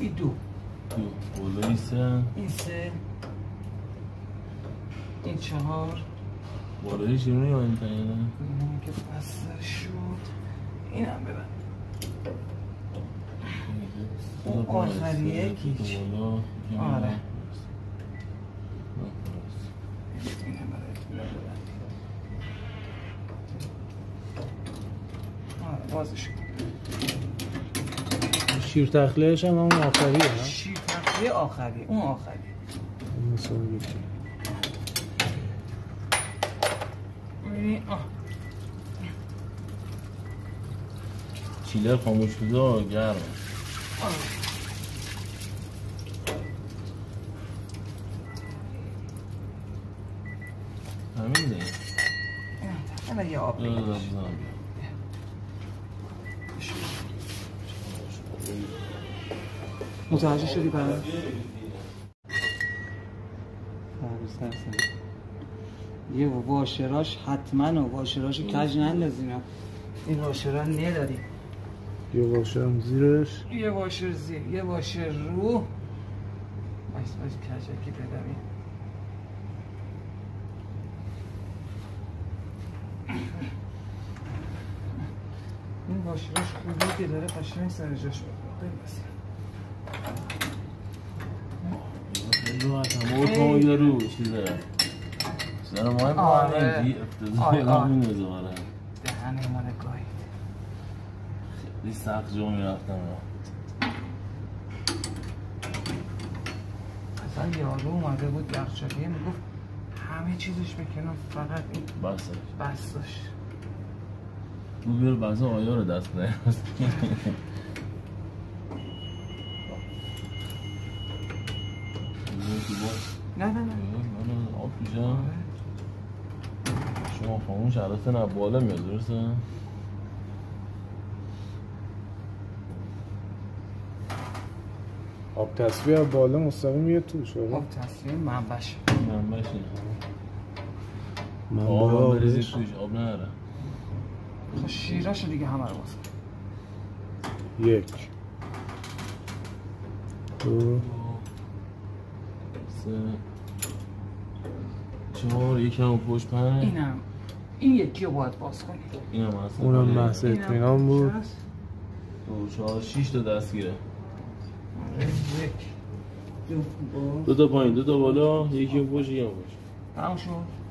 این دو بالا این سه این چهار بالایی چیرونی یا این تنیه نه؟ اینمی که بسته شد این هم ببن اون آخری یکیچ آره این هم برای اطمینان ببن آره بازش کن شیر تخلیهش هم اون آخریه ها؟ شیر تخلیه آخریه اون آخریه مثلا یکی چیلر خاموش شده گرم همین ده الان یه آب بگیرش متوجه شدی برای؟ یه واشراش حتما واشراش کج نندازیم این واشرا نداریم یه واشر هم زیرش یه واشر زیر یه واشر رو باید کجکی بدمیم این واشراش خوبی که داره قشنگ سر جاش ببسیم خیلی راحت همه اتمام یارو چیزه چیزه رو مهم کنه دی افتاده همین نزاره دهنه مال گاهید خیلی سخت جا میرفتم اصلا یارو اومده بود یخچالیه میگفت همه چیزش بکنم فقط این بستاش او بیار بسا آیا رو دست نه نه آب پیشم شما خاموش عرصه نه بالا میاد درسته؟ آب تصفیه بالا مستقیم میاد تو شده آب تصفیه منبش اینه آب بریزی توش آب نهره خب شیراشو دیگه همه رو باز یک دو سه چهار یکی هم پشت پنج این یکی رو باید باز کنی این هم هست اونم محض اطمینان بود دو چهار شیش تا دستگیره یک دو تا پایین دو تا بالا یکی هم پشت یکی هم پشت تمام شد